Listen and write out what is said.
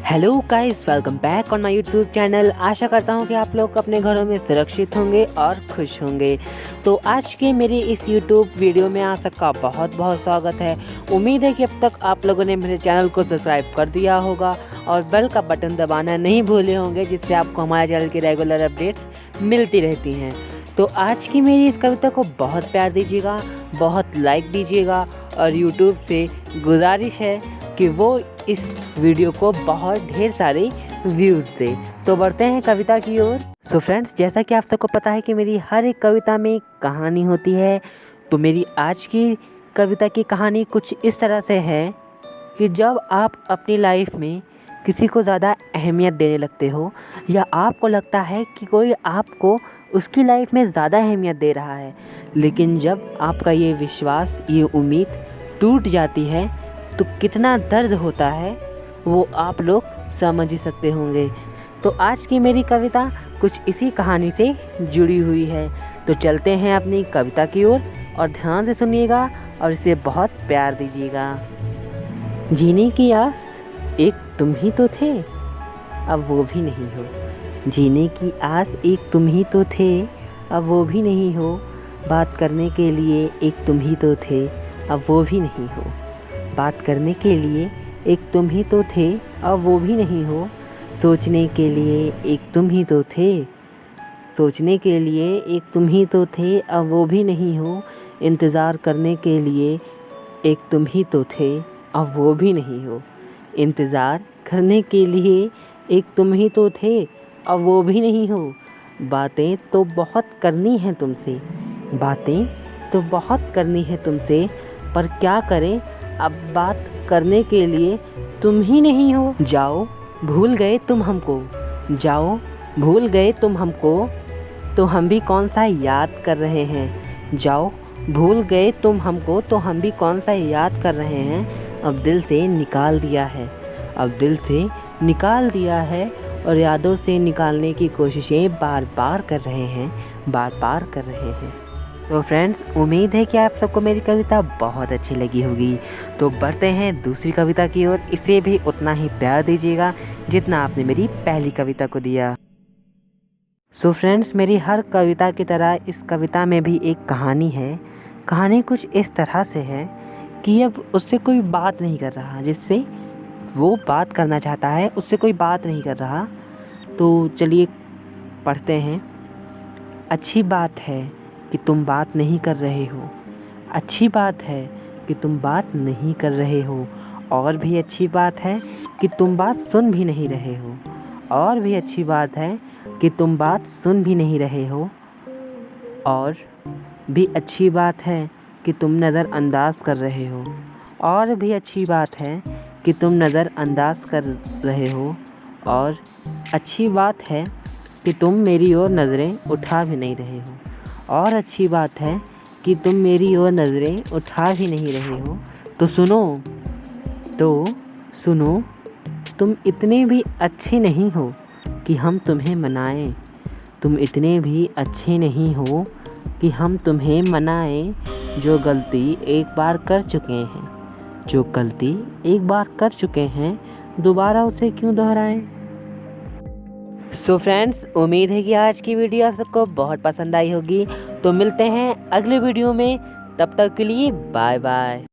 Hello guys, welcome back on my YouTube channel. आशा करता हूँ कि आप लोग अपने घरों में सुरक्षित होंगे और खुश होंगे। तो आज के मेरी इस यूट्यूब वीडियो में आप सबका बहुत बहुत स्वागत है। उम्मीद है कि अब तक आप लोगों ने मेरे चैनल को सब्सक्राइब कर दिया होगा और बेल का बटन दबाना नहीं भूले होंगे, जिससे आपको हमारे चैनल की रेगुलर अपडेट्स मिलती रहती हैं। तो आज की मेरी इस कविता को बहुत प्यार दीजिएगा, बहुत लाइक दीजिएगा और यूट्यूब से गुजारिश है कि वो इस वीडियो को बहुत ढेर सारे व्यूज़ दे। तो बढ़ते हैं कविता की ओर। सो फ्रेंड्स, जैसा कि आप सबको पता है कि मेरी हर एक कविता में कहानी होती है, तो मेरी आज की कविता की कहानी कुछ इस तरह से है कि जब आप अपनी लाइफ में किसी को ज़्यादा अहमियत देने लगते हो या आपको लगता है कि कोई आपको उसकी लाइफ में ज़्यादा अहमियत दे रहा है, लेकिन जब आपका ये विश्वास, ये उम्मीद टूट जाती है तो कितना दर्द होता है वो आप लोग समझ ही सकते होंगे। तो आज की मेरी कविता कुछ इसी कहानी से जुड़ी हुई है। तो चलते हैं अपनी कविता की ओर और ध्यान से सुनिएगा और इसे बहुत प्यार दीजिएगा। जीने की आस एक तुम ही तो थे, अब वो भी नहीं हो। जीने की आस एक तुम ही तो थे, अब वो भी नहीं हो। बात करने के लिए एक तुम ही तो थे, अब वो भी नहीं हो। बात करने के लिए एक तुम ही तो थे, अब वो भी नहीं हो। सोचने के लिए एक तुम ही तो थे, सोचने के लिए एक तुम ही तो थे, अब वो भी नहीं हो। इंतज़ार करने के लिए एक तुम ही तो थे, अब वो भी नहीं हो। इंतज़ार करने के लिए एक तुम ही तो थे, अब वो भी नहीं हो। बातें तो बहुत करनी हैं तुमसे, बातें तो बहुत करनी है तुमसे, पर क्या करें अब बात करने के लिए तुम ही नहीं हो। जाओ भूल गए तुम हमको, जाओ भूल गए तुम हमको, तो हम भी कौन सा याद कर रहे हैं। जाओ भूल गए तुम हमको, तो हम भी कौन सा याद कर रहे हैं। अब दिल से निकाल दिया है, अब दिल से निकाल दिया है और यादों से निकालने की कोशिशें बार बार कर रहे हैं, बार बार कर रहे हैं। तो फ्रेंड्स, उम्मीद है कि आप सबको मेरी कविता बहुत अच्छी लगी होगी। तो बढ़ते हैं दूसरी कविता की ओर। इसे भी उतना ही प्यार दीजिएगा जितना आपने मेरी पहली कविता को दिया। सो फ्रेंड्स, मेरी हर कविता की तरह इस कविता में भी एक कहानी है। कहानी कुछ इस तरह से है कि अब उससे कोई बात नहीं कर रहा, जिससे वो बात करना चाहता है उससे कोई बात नहीं कर रहा। तो चलिए पढ़ते हैं। अच्छी बात है कि तुम बात नहीं कर रहे हो, अच्छी बात है कि तुम बात नहीं कर रहे हो। और भी अच्छी बात है कि तुम बात सुन भी नहीं रहे हो, और भी अच्छी बात है कि तुम बात सुन भी नहीं रहे हो। और भी अच्छी बात है कि तुम नज़रअंदाज कर रहे हो, और भी अच्छी बात है कि तुम नज़रअंदाज कर रहे हो। और अच्छी बात है कि तुम मेरी ओर नज़रें उठा भी नहीं रहे हो, और अच्छी बात है कि तुम मेरी ओर नज़रें उठा भी नहीं रहे हो। तो सुनो, तुम इतने भी अच्छे नहीं हो कि हम तुम्हें मनाएं। तुम इतने भी अच्छे नहीं हो कि हम तुम्हें मनाएं। जो गलती एक बार कर चुके हैं, जो गलती एक बार कर चुके हैं, दोबारा उसे क्यों दोहराएं। सो फ्रेंड्स, उम्मीद है कि आज की वीडियो आप सबको बहुत पसंद आई होगी। तो मिलते हैं अगले वीडियो में, तब तक के लिए बाय बाय।